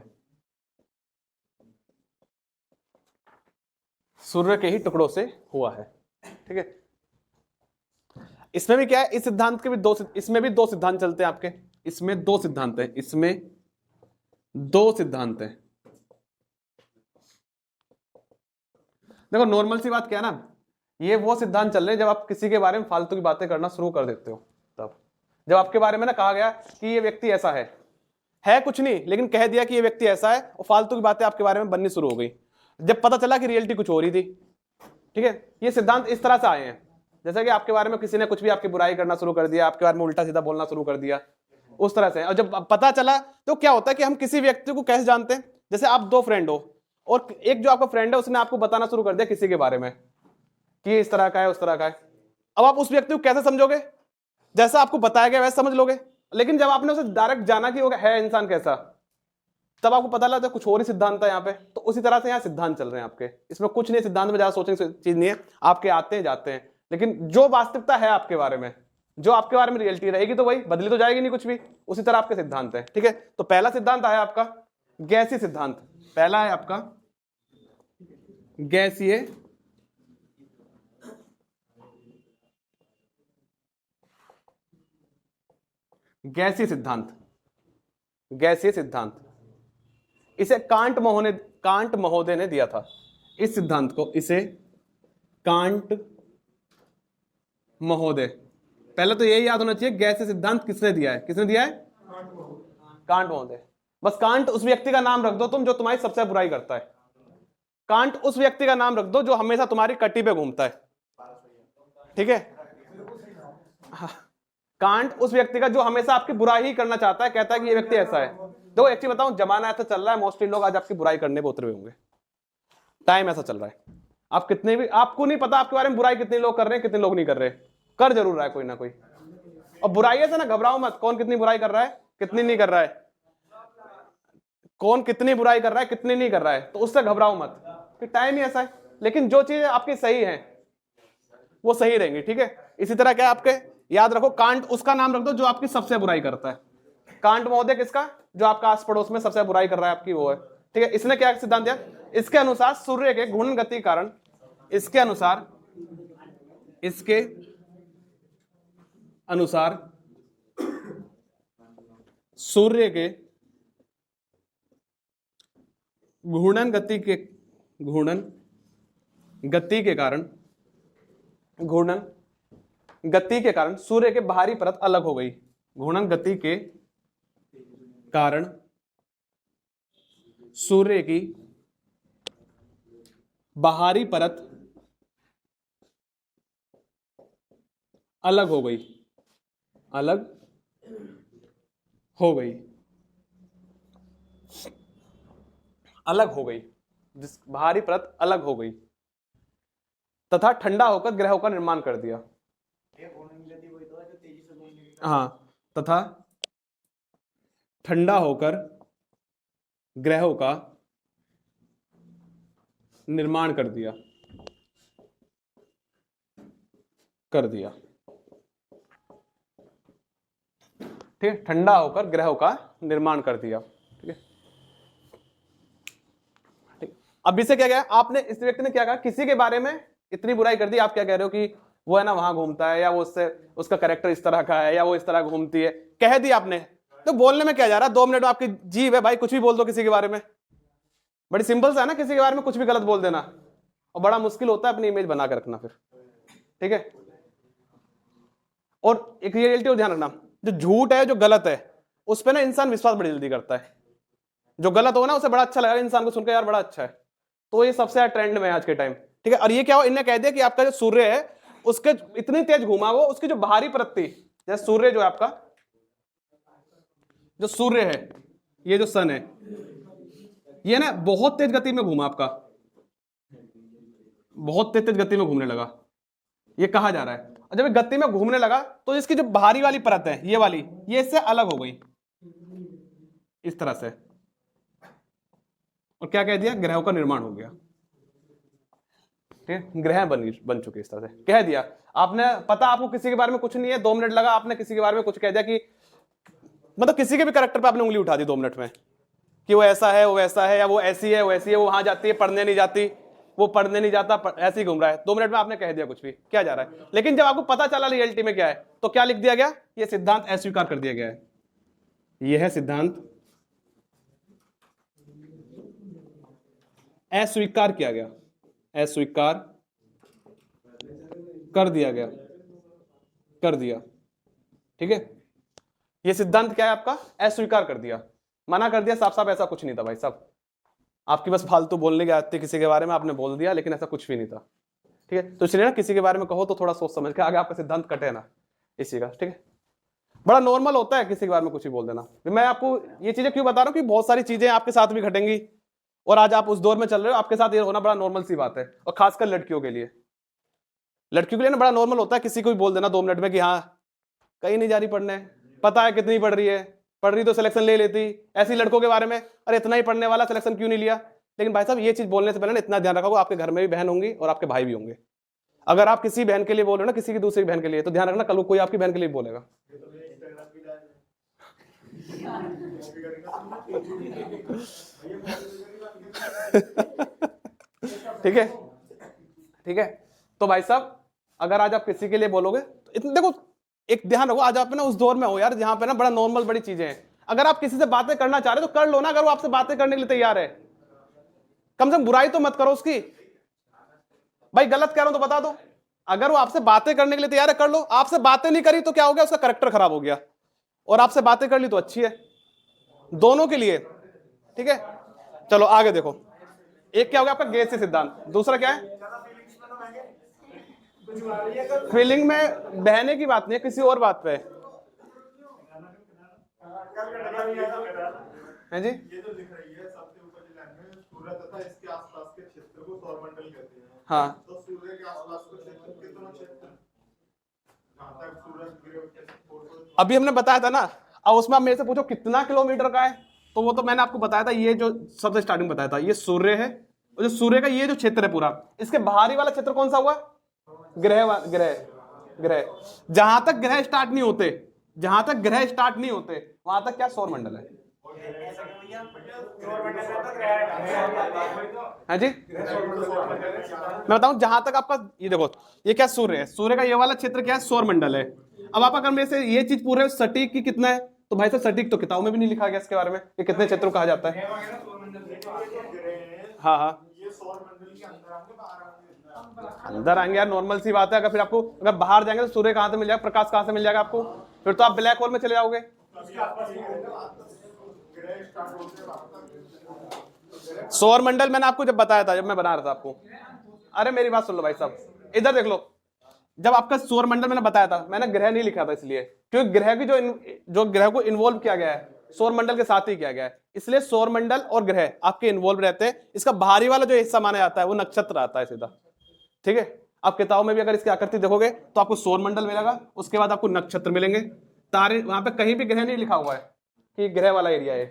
सूर्य के ही टुकड़ों से हुआ है, ठीक है। इसमें भी क्या है, इस सिद्धांत के भी इसमें भी दो सिद्धांत चलते हैं आपके, इसमें दो सिद्धांत है, इसमें दो सिद्धांत है। देखो नॉर्मल सी बात क्या है ना, ये वो सिद्धांत चल रहे हैं जब आप किसी के बारे में फालतू की बातें करना शुरू कर देते हो, तब जब आपके बारे में ना कहा गया कि ये व्यक्ति ऐसा है कुछ नहीं, लेकिन कह दिया कि ये व्यक्ति ऐसा है, और फालतू की बातें आपके बारे में बननी शुरू हो गई, जब पता चला कि रियलिटी कुछ हो रही थी, ठीक है। ये सिद्धांत इस तरह से आए हैं, जैसे कि आपके बारे में किसी ने कुछ भी आपकी बुराई करना शुरू कर दिया, आपके बारे में उल्टा सीधा बोलना शुरू कर दिया, उस तरह से। और जब पता चला तो क्या होता है कि हम किसी व्यक्ति को कैसे जानते हैं, जैसे आप दो फ्रेंड हो और एक जो आपका फ्रेंड है उसने आपको बताना शुरू कर दिया किसी के बारे में कि ये इस तरह का है, उस तरह का है। अब आप उस व्यक्ति को कैसे समझोगे, जैसा आपको बताया गया वैसे समझ लोगे, लेकिन जब आपने उसे डायरेक्ट जाना कि वो है इंसान कैसा, तब आपको पता लगता है कुछ और ही सिद्धांत है यहाँ पे। तो उसी तरह से यहाँ सिद्धांत चल रहे हैं आपके, इसमें कुछ नहीं, सिद्धांत में ज्यादा सोचने की चीज नहीं है, आपके आते हैं जाते हैं, लेकिन जो वास्तविकता है आपके बारे में, जो आपके बारे में रियलिटी रहेगी तो वही बदली तो जाएगी नहीं कुछ भी, उसी तरह आपके सिद्धांत है, ठीक है। तो पहला सिद्धांत आया आपका गैसीय सिद्धांत, पहला है आपका गैसीय सिद्धांत, गैसीय सिद्धांत। इसे कांट महोदय ने दिया था इस सिद्धांत को, इसे कांट महोदय। पहले तो यही याद होना चाहिए गैसीय सिद्धांत किसने दिया है, किसने दिया है, कांट महोदय। बस कांट उस व्यक्ति का नाम रख दो तुम जो तुम्हारी सबसे बुराई करता है, कांट उस व्यक्ति का नाम रख दो जो हमेशा तुम्हारी कट्टी पे घूमता है, ठीक है। कांट उस व्यक्ति का जो हमेशा आपकी बुराई ही करना चाहता है, कहता है कि ये व्यक्ति ऐसा है। देखो एक चीज बताऊं, जमाना ऐसा चल रहा है, मोस्टली लोग आज आपकी बुराई करने पे उतरे हुए होंगे, टाइम ऐसा चल रहा है। आप कितने भी, आपको नहीं पता आपके बारे में बुराई कितने लोग कर रहे हैं, कितने लोग नहीं कर रहे, कर जरूर रहा है कोई ना कोई। और बुराई से ना घबराओ मत, कौन कितनी बुराई कर रहा है कितनी नहीं कर रहा है, कौन कितनी बुराई कर रहा है कितनी नहीं कर रहा है, तो उससे घबराओ मत कि टाइम ही ऐसा है। लेकिन जो चीजें आपकी सही है वो सही रहेंगी, ठीक है। इसी तरह क्या आपके याद रखो, कांट उसका नाम रख दो जो आपकी सबसे बुराई करता है। कांट महोदय किसका, जो आपका आस पड़ोस में सबसे बुराई कर रहा है आपकी, वो है, ठीक है। इसने क्या सिद्धांत दिया, इसके अनुसार सूर्य के घूर्णन गति के कारण, इसके अनुसार सूर्य के घूर्णन गति के कारण सूर्य के बाहरी परत अलग हो गई। घूर्णन गति के कारण सूर्य की बाहरी परत अलग हो गई, जिस बाहरी परत अलग हो गई तथा ठंडा होकर ग्रहों का निर्माण कर दिया। हाँ, तथा ठंडा होकर ग्रहों का निर्माण कर दिया। ठीक है, ठंडा होकर ग्रहों का निर्माण कर दिया, ठीक है। ठीक, अब इससे क्या कहा आपने, इस व्यक्ति ने क्या कहा, किसी के बारे में इतनी बुराई कर दी, आप क्या कह रहे हो कि वो है ना वहां घूमता है, या वो उससे उसका कैरेक्टर इस तरह का है, या वो इस तरह घूमती है, कह दी आपने। तो बोलने में क्या जा रहा है, 2 मिनट में आपकी जीव है भाई, कुछ भी बोल दो किसी के बारे में। बड़ी सिंपल सा है ना, किसी के बारे में कुछ भी गलत बोल देना, और बड़ा मुश्किल होता है अपनी इमेज बना के रखना फिर, ठीक है। और एक रियलिटी और ध्यान रखना, जो झूठ है जो गलत है उस पर ना इंसान विश्वास बड़ी जल्दी करता है। जो गलत हो ना उसे बड़ा अच्छा लगा इंसान को सुनकर, यार बड़ा अच्छा है, तो ये सबसे ट्रेंड में है आज के टाइम, ठीक है। और ये क्या हो, इन्हें कह दिया कि आपका जो सूर्य है उसके इतनी तेज घुमा वो, उसकी जो बाहरी परत थी, जैसे सूर्य जो है आपका, जो सूर्य है, ये जो सन है, ये ना बहुत तेज गति में घूमा आपका, बहुत तेज गति में घूमने लगा, ये कहा जा रहा है। और जब गति में घूमने लगा तो इसकी जो बाहरी वाली परत है, ये वाली, ये इससे अलग हो गई इस तरह से, और क्या कह दिया, ग्रहों का निर्माण हो गया, ठीक है। ग्रह बन चुके इस तरह से कह दिया आपने। पता आपको किसी के बारे में कुछ नहीं है, 2 मिनट लगा, आपने किसी के बारे में कुछ कह दिया कि मतलब किसी के भी कैरेक्टर पे आपने उंगली उठा दी 2 मिनट में, कि वो ऐसा है, वो वैसा है, या वो ऐसी है, वो ऐसी है, वो वहां जाती है पढ़ने नहीं जाती, वो पढ़ने नहीं जाता, ऐसे ही घूम रहा है। 2 मिनट में आपने कह दिया कुछ भी, क्या जा रहा है। लेकिन जब आपको पता चला रियलिटी में क्या है, तो क्या लिख दिया गया, ये सिद्धांत अस्वीकार कर दिया गया है। यह सिद्धांत अस्वीकार किया गया, अस्वीकार कर दिया, ठीक है। ये सिद्धांत क्या है आपका, अस्वीकार कर दिया, मना कर दिया, साफ साफ ऐसा कुछ नहीं था भाई साहब, आपकी बस फालतू बोलने की आदत थी, किसी के बारे में आपने बोल दिया, लेकिन ऐसा कुछ भी नहीं था, ठीक है। तो इसलिए ना किसी के बारे में कहो तो थोड़ा सोच समझ के आगे आपका सिद्धांत कटे ना इसी का, ठीक है। बड़ा नॉर्मल होता है किसी के बारे में कुछ भी बोल देना। मैं आपको ये चीजें क्यों बता रहा हूँ कि बहुत सारी चीजें आपके साथ भी घटेंगी, और आज आप उस दौर में चल रहे हो, आपके साथ ये होना बड़ा नॉर्मल सी बात है। और खासकर लड़कियों के लिए ना बड़ा नॉर्मल होता है किसी को भी बोल देना 2 मिनट में कि हाँ कहीं नहीं जा रही पढ़ने, पता है कितनी पढ़ रही तो सिलेक्शन ले लेती। ऐसी लड़कों के बारे में, अरे इतना ही पढ़ने वाला, सिलेक्शन क्यों नहीं लिया। लेकिन भाई साहब ये चीज बोलने से पहले ना इतना ध्यान रखोगे, आपके घर में भी बहन होंगी और आपके भाई भी होंगे। अगर आप किसी बहन के लिए बोल रहे हो ना, किसी की दूसरी बहन के लिए, तो ध्यान रखना कल को कोई आपकी बहन के लिए बोलेगा। ठीक है, ठीक है। तो भाई साहब अगर आज आप किसी के लिए बोलोगे तो इतने देखो, एक ध्यान रखो, आज आप ना उस दौर में हो यार जहां पे ना बड़ा नॉर्मल बड़ी चीजें हैं। अगर आप किसी से बातें करना चाह रहे हो तो कर लो ना, अगर वो आपसे बातें करने के लिए तैयार है, कम से कम बुराई तो मत करो उसकी। भाई गलत कह रहा हूं तो बता दो, अगर वो आपसे बातें करने के लिए तैयार है कर लो। आपसे बातें नहीं करी तो क्या हो गया, उसका कैरेक्टर खराब हो गया, और आपसे बातें कर ली तो अच्छी है दोनों के लिए, ठीक है। चलो आगे देखो, एक क्या हो गया आपका गैसीय सिद्धांत, दूसरा क्या है, फीलिंग में बहने की बात नहीं है, किसी और बात पे है जी। ये जो लिख रही है सबसे ऊपर जो लाइन में, सूर्य तथा इसके आसपास के क्षेत्र को सौरमंडल कहते हैं। हाँ, तो सूर्य के आसपास के क्षेत्र कितना क्षेत्र, जहां तक सूरज अभी हमने बताया था ना। अब उसमें आप मेरे से पूछो कितना किलोमीटर का है, तो वो तो मैंने आपको बताया था, ये जो सबसे स्टार्टिंग बताया था, ये सूर्य है, और जो सूर्य का ये जो क्षेत्र है पूरा, इसके बाहरी वाला क्षेत्र कौन सा हुआ? ग्रह ग्रह ग्रह। जहां तक ग्रह स्टार्ट नहीं होते, जहां तक ग्रह स्टार्ट नहीं होते वहां तक क्या सौर मंडल है? हाँ जी, मैं बताऊं, जहां तक आपका ये देखो, ये क्या सूर्य है, सूर्य का ये वाला क्षेत्र क्या है? सौर मंडल है। अब आप अगर मेरे से ये चीज पूरे सटीक की कितना है, तो भाई साहब सटीक तो किताबों में भी नहीं लिखा गया इसके बारे में कि कितने क्षेत्रों कहा जाता है। हाँ हाँ, अंदर आएंगे यार, नॉर्मल सी बात है। अगर फिर आपको अगर बाहर जाएंगे तो सूर्य कहां से मिल जाएगा, प्रकाश कहां से मिल जाएगा आपको? फिर तो आप ब्लैक होल में चले जाओगे। सौर मंडल मैंने आपको जब बताया था, जब मैं बना रहा था आपको, अरे मेरी बात सुन लो भाई साहब, इधर देख लो, जब आपका सौर मंडल मैंने बताया था, मैंने ग्रह नहीं लिखा था इसलिए क्योंकि ग्रह की जो ग्रह को इन्वॉल्व किया गया है सौर मंडल के साथ ही किया गया है, इसलिए सौर मंडल और ग्रह आपके इन्वॉल्व रहते हैं। इसका बाहरी वाला जो हिस्सा माना जाता है वो नक्षत्र आता है सीधा, ठीक है। आप किताबों में भी अगर इसकी आकृति देखोगे तो आपको सौर मंडल मिलेगा, उसके बाद आपको नक्षत्र मिलेंगे, तारे, वहां पे कहीं भी ग्रह नहीं लिखा हुआ है कि ग्रह वाला एरिया है,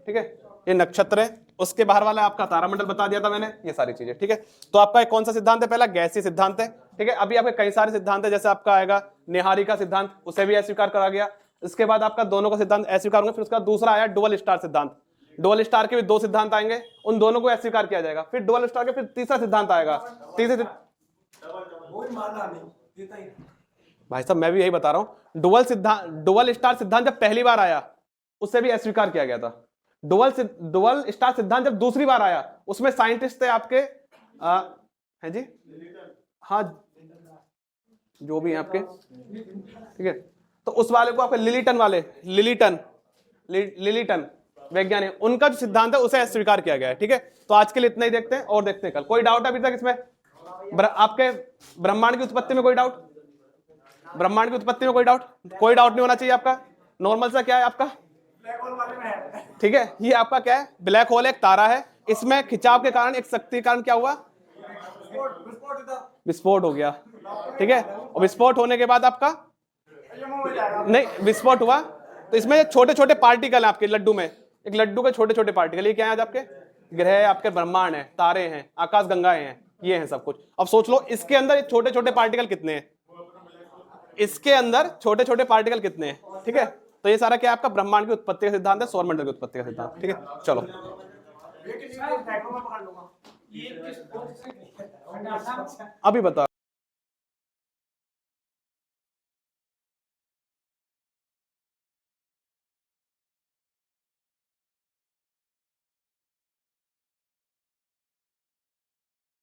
ठीक है, ये नक्षत्र है। उसके बाहर वाला आपका तारामंडल बता दिया था मैंने, ये सारी चीजें, ठीक है। तो आपका एक कौन सा सिद्धांत है? पहला गैसीय सिद्धांत है, ठीक है। अभी आपके कई सारे सिद्धांत है, जैसे आपका आएगा नेहारी का सिद्धांत, उसे भी अस्वीकार करा गया। इसके बाद आपका दोनों का सिद्धांत अस्वीकार होंगे। फिर उसका दूसरा आया डुअल स्टार सिद्धांत, डुअल स्टार के भी दो सिद्धांत आएंगे, उन दोनों को अस्वीकार किया जाएगा। फिर डुअल स्टार के फिर तीसरा सिद्धांत आएगा, तीसरे भाई साहब मैं भी यही बता रहा हूं, डुअल स्टार सिद्धांत जब पहली बार आया उसे भी अस्वीकार किया गया था। डुअल स्टार सिद्धांत जब दूसरी बार आया उसमें साइंटिस्ट थे आपके हैं जी, हाँ जो भी हैं आपके, ठीक है। तो उस वाले को आपके लिलिटन वैज्ञानिक, उनका जो सिद्धांत है उसे अस्वीकार किया गया है, ठीक है। तो आज के लिए इतना ही देखते हैं और देखते हैं कल। कोई डाउट अभी तक इसमें? आपके ब्रह्मांड की उत्पत्ति में कोई डाउट? ब्रह्मांड की उत्पत्ति में कोई डाउट? कोई डाउट नहीं होना चाहिए आपका। नॉर्मल सा क्या है आपका, ठीक है। ये आपका क्या है? ब्लैक होल एक तारा है, इसमें खिंचाव के कारण, एक शक्ति के कारण क्या हुआ? विस्फोट हो गया, ठीक है। और विस्फोट होने के बाद आपका नहीं विस्फोट हुआ तो इसमें छोटे छोटे पार्टिकल है आपके लड्डू में, एक लड्डू के छोटे छोटे पार्टिकल, ये क्या है? आपके ग्रह, आपके ब्रह्मांड है, तारे हैं, आकाश गंगाएं हैं, ये हैं सब कुछ। अब सोच लो इसके अंदर छोटे छोटे पार्टिकल कितने हैं, इसके अंदर छोटे छोटे पार्टिकल कितने हैं, ठीक है। तो ये सारा क्या है? आपका ब्रह्मांड की उत्पत्ति का सिद्धांत है, सौर मंडल की उत्पत्ति का सिद्धांत, ठीक है। चलो अभी बता